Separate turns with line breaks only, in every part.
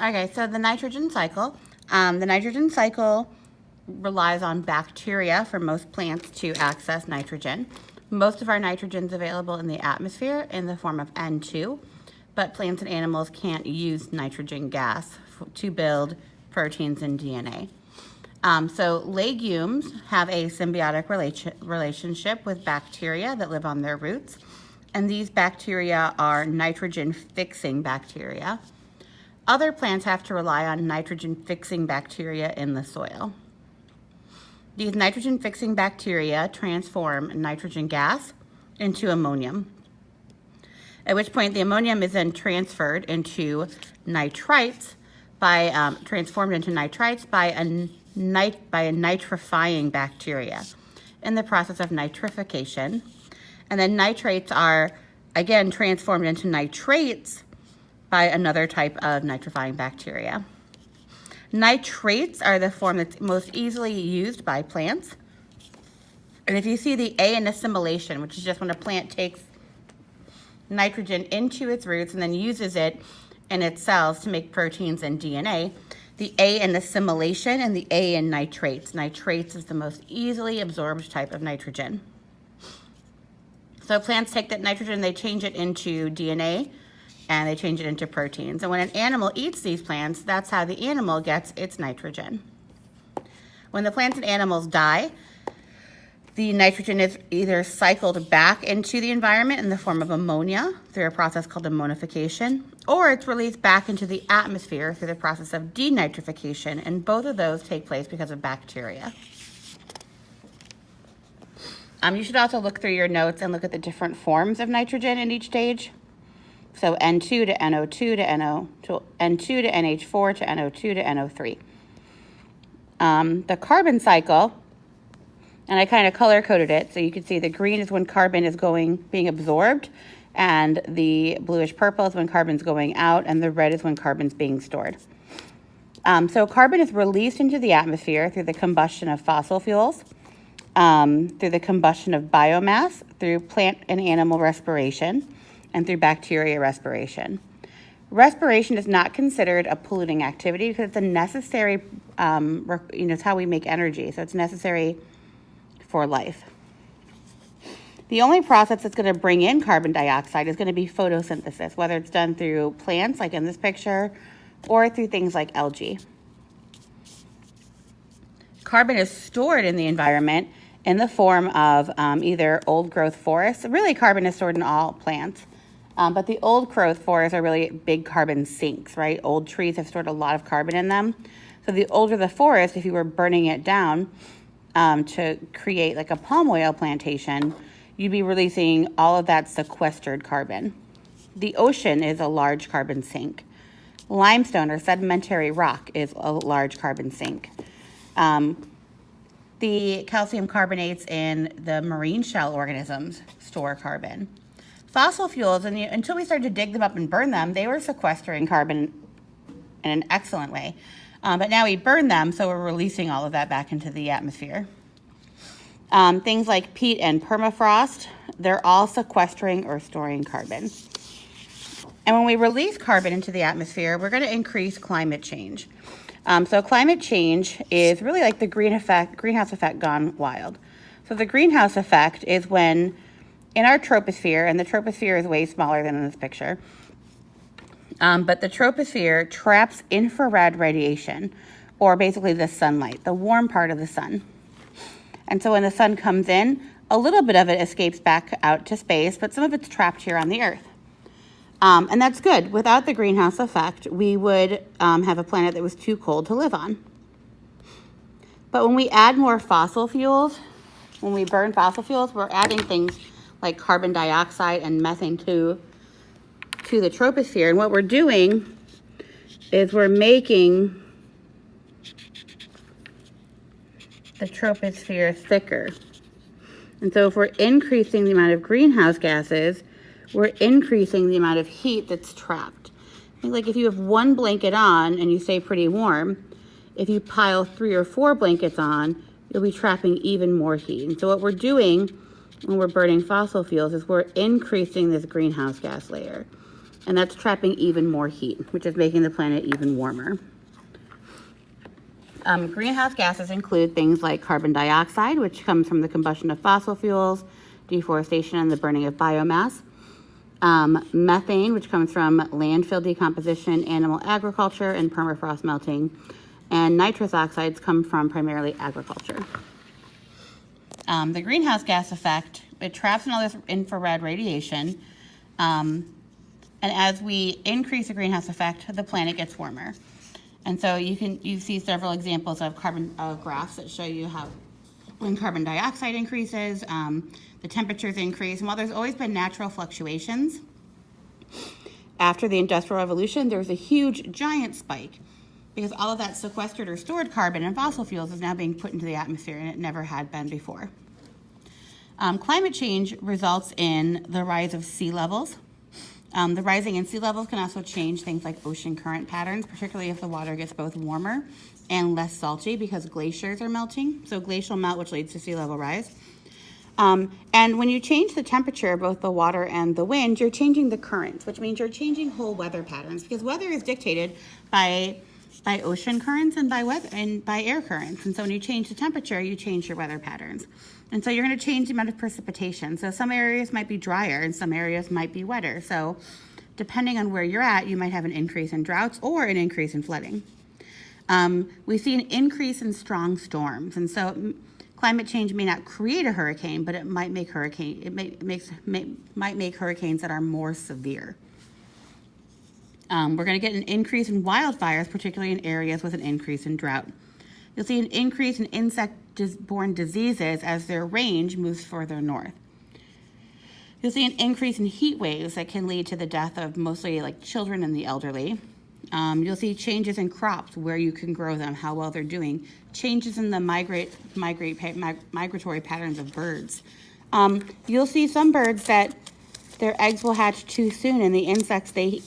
Okay, so the nitrogen cycle. The nitrogen cycle relies on bacteria for most plants to access nitrogen. Most of our nitrogen is available in the atmosphere in the form of N2, but plants and animals can't use nitrogen gas to build proteins and DNA. So legumes have a symbiotic relationship with bacteria that live on their roots, and these bacteria are nitrogen-fixing bacteria. Other plants have to rely on nitrogen-fixing bacteria in the soil. These nitrogen-fixing bacteria transform nitrogen gas into ammonium, at which point the ammonium is then transferred into nitrites transformed into nitrites by a nitrifying bacteria in the process of nitrification. And then nitrates are again transformed into nitrates by another type of nitrifying bacteria. Nitrates are the form that's most easily used by plants. And if you see the A in assimilation, which is just when a plant takes nitrogen into its roots and then uses it in its cells to make proteins and DNA, the A in assimilation and the A in nitrates. Nitrates is the most easily absorbed type of nitrogen. So plants take that nitrogen, they change it into DNA, and they change it into proteins. And when an animal eats these plants, that's how the animal gets its nitrogen. When the plants and animals die, the nitrogen is either cycled back into the environment in the form of ammonia through a process called ammonification, or it's released back into the atmosphere through the process of denitrification, and both of those take place because of bacteria. You should also look through your notes and look at the different forms of nitrogen in each stage. So N2 to NO2 to N2 to NH4 to NO2 to NO3. The carbon cycle, and I kind of color coded it so you can see the green is when carbon is being absorbed, and the bluish purple is when carbon's going out, and the red is when carbon's being stored. So carbon is released into the atmosphere through the combustion of fossil fuels, through the combustion of biomass, through plant and animal respiration, and through bacteria respiration. Respiration is not considered a polluting activity because it's a necessary, it's how we make energy, so it's necessary for life. The only process that's going to bring in carbon dioxide is going to be photosynthesis, whether it's done through plants, like in this picture, or through things like algae. Carbon is stored in the environment in the form of either old growth forests. Really, carbon is stored in all plants, but the old growth forests are really big carbon sinks, right? Old trees have stored a lot of carbon in them. So the older the forest, if you were burning it down to create like a palm oil plantation, you'd be releasing all of that sequestered carbon. The ocean is a large carbon sink. Limestone or sedimentary rock is a large carbon sink. The calcium carbonates in the marine shell organisms store carbon. Fossil fuels, until we started to dig them up and burn them, they were sequestering carbon in an excellent way. But now we burn them, so we're releasing all of that back into the atmosphere. Things like peat and permafrost, they're all sequestering or storing carbon. And when we release carbon into the atmosphere, we're going to increase climate change. So climate change is really like the greenhouse effect gone wild. So the greenhouse effect is when in our troposphere, and the troposphere is way smaller than in this picture, but the troposphere traps infrared radiation, or basically the sunlight, the warm part of the sun. And so when the sun comes in, a little bit of it escapes back out to space, but some of it's trapped here on the Earth. And that's good. Without the greenhouse effect, we would have a planet that was too cold to live on. But when we add more fossil fuels, when we burn fossil fuels, we're adding things like carbon dioxide and methane to the troposphere. And what we're doing is we're making the troposphere thicker. And so if we're increasing the amount of greenhouse gases, we're increasing the amount of heat that's trapped. I think like if you have one blanket on and you stay pretty warm, if you pile 3 or 4 blankets on, you'll be trapping even more heat. And so what we're doing when we're burning fossil fuels is we're increasing this greenhouse gas layer. And that's trapping even more heat, which is making the planet even warmer. Greenhouse gases include things like carbon dioxide, which comes from the combustion of fossil fuels, deforestation, and the burning of biomass. Methane, which comes from landfill decomposition, animal agriculture, and permafrost melting. And nitrous oxides come from primarily agriculture. The greenhouse gas effect, it traps all this infrared radiation. And as we increase the greenhouse effect, the planet gets warmer. And so you see several examples of graphs that show you how when carbon dioxide increases, the temperatures increase. And while there's always been natural fluctuations, after the Industrial Revolution, there was a huge, giant spike because all of that sequestered or stored carbon in fossil fuels is now being put into the atmosphere, and it never had been before. Climate change results in the rise of sea levels. The rising in sea levels can also change things like ocean current patterns, particularly if the water gets both warmer and less salty because glaciers are melting. So glacial melt, which leads to sea level rise. And when you change the temperature, both the water and the wind, you're changing the currents, which means you're changing whole weather patterns because weather is dictated by ocean currents and by air currents. And so when you change the temperature, you change your weather patterns. And so you're going to change the amount of precipitation. So some areas might be drier and some areas might be wetter. So depending on where you're at, you might have an increase in droughts or an increase in flooding. We see an increase in strong storms. And so climate change may not create a hurricane, but it might make might make hurricanes that are more severe. We're going to get an increase in wildfires, particularly in areas with an increase in drought. You'll see an increase in insect-borne diseases as their range moves further north. You'll see an increase in heat waves that can lead to the death of mostly like children and the elderly. You'll see changes in crops, where you can grow them, how well they're doing, changes in the migratory patterns of birds. You'll see some birds that their eggs will hatch too soon, and the insects they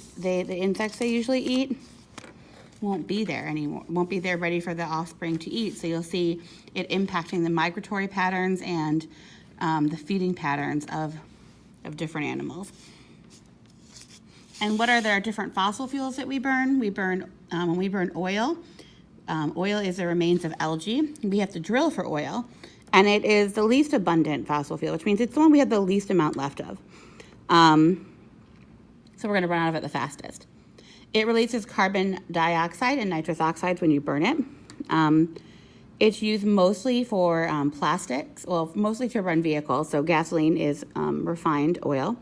usually eat won't be there anymore, won't be there ready for the offspring to eat. So you'll see it impacting the migratory patterns and the feeding patterns of different animals. And what are the different fossil fuels that we burn? When we burn oil, oil is the remains of algae. We have to drill for oil, and it is the least abundant fossil fuel, which means it's the one we have the least amount left of. So we're going to run out of it the fastest. It releases carbon dioxide and nitrous oxides when you burn it. It's used mostly for plastics, well, mostly to run vehicles. So gasoline is refined oil.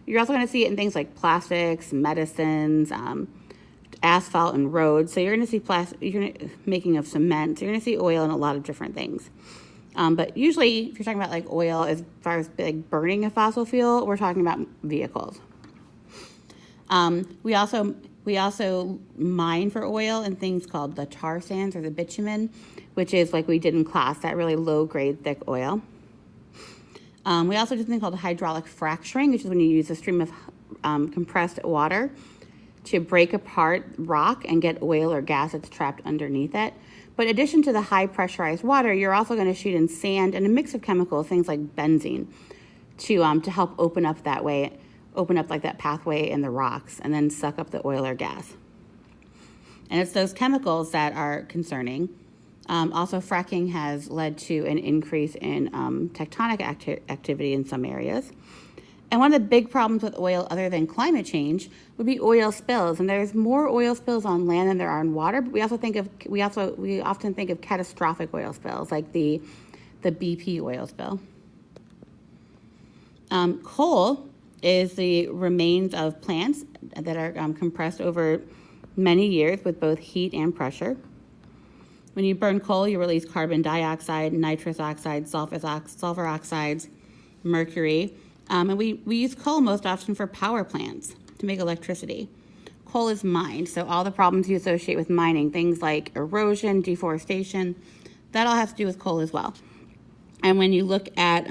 You're also going to see it in things like plastics, medicines, asphalt, and roads. So you're going to see making of cement. So you're going to see oil in a lot of different things. But usually, if you're talking about like oil, as far as like burning a fossil fuel, we're talking about vehicles. We also mine for oil in things called the tar sands or the bitumen, which is like we did in class, that really low-grade thick oil. We also do something called hydraulic fracturing, which is when you use a stream of compressed water to break apart rock and get oil or gas that's trapped underneath it. But in addition to the high pressurized water, you're also going to shoot in sand and a mix of chemicals, things like benzene, to help open up like that pathway in the rocks and then suck up the oil or gas. And it's those chemicals that are concerning. Also, fracking has led to an increase in tectonic activity in some areas. And one of the big problems with oil, other than climate change, would be oil spills. And there's more oil spills on land than there are in water. But we often think of catastrophic oil spills, like the BP oil spill. Coal is the remains of plants that are compressed over many years with both heat and pressure. When you burn coal, you release carbon dioxide, nitrous oxide, sulfur oxides, mercury. And we use coal most often for power plants to make electricity. Coal is mined, so all the problems you associate with mining, things like erosion, deforestation, that all has to do with coal as well. And when you look at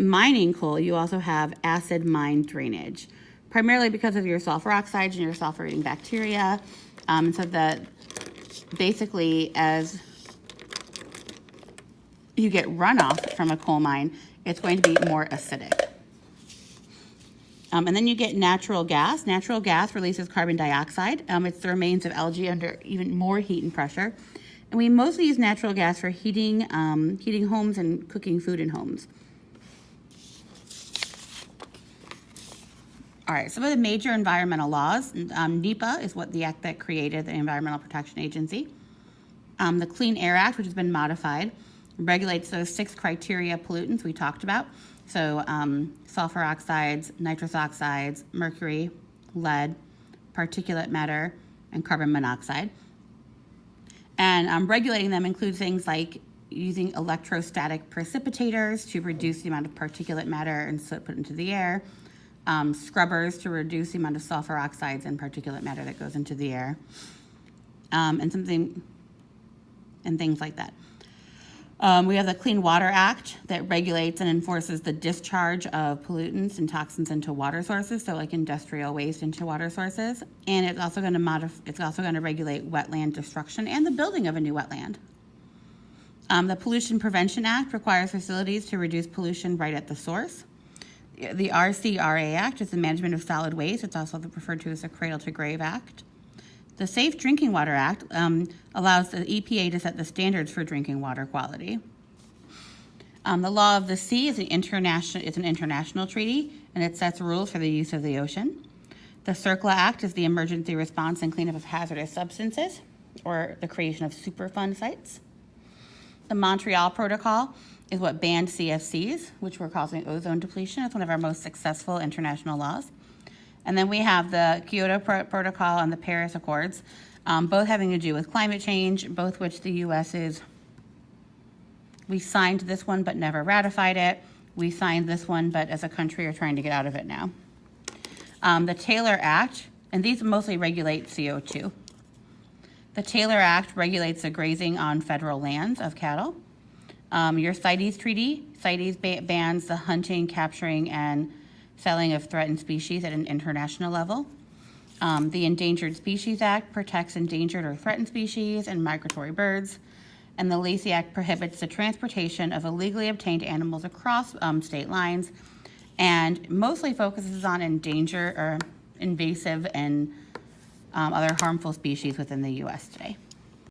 mining coal, you also have acid mine drainage, primarily because of your sulfur oxides and your sulfur-eating bacteria. So that basically, as you get runoff from a coal mine, it's going to be more acidic. And then you get natural gas. Natural gas releases carbon dioxide. It's the remains of algae under even more heat and pressure. And we mostly use natural gas for heating homes and cooking food in homes. All right, some of the major environmental laws. NEPA is the act that created the Environmental Protection Agency. The Clean Air Act, which has been modified, regulates those 6 criteria pollutants we talked about. So sulfur oxides, nitrous oxides, mercury, lead, particulate matter, and carbon monoxide. And regulating them includes things like using electrostatic precipitators to reduce the amount of particulate matter and soot put into the air, scrubbers to reduce the amount of sulfur oxides and particulate matter that goes into the air, and things like that. We have the Clean Water Act that regulates and enforces the discharge of pollutants and toxins into water sources, so like industrial waste into water sources. And it's also going to regulate wetland destruction and the building of a new wetland. The Pollution Prevention Act requires facilities to reduce pollution right at the source. The RCRA Act is the Management of Solid Waste. It's also referred to as the Cradle to Grave Act. The Safe Drinking Water Act allows the EPA to set the standards for drinking water quality. The Law of the Sea is an international treaty, and it sets rules for the use of the ocean. The CERCLA Act is the Emergency Response and Cleanup of Hazardous Substances, or the creation of Superfund sites. The Montreal Protocol is what banned CFCs, which were causing ozone depletion. It's one of our most successful international laws. And then we have the Kyoto Protocol and the Paris Accords, both having to do with climate change, both which the U.S. We signed this one but never ratified it. We signed this one, but as a country are trying to get out of it now. The Taylor Act, and these mostly regulate CO2. The Taylor Act regulates the grazing on federal lands of cattle. Your CITES Treaty, CITES bans the hunting, capturing, and selling of threatened species at an international level. The Endangered Species Act protects endangered or threatened species and migratory birds. And the Lacey Act prohibits the transportation of illegally obtained animals across state lines and mostly focuses on endangered or invasive and other harmful species within the U.S. today.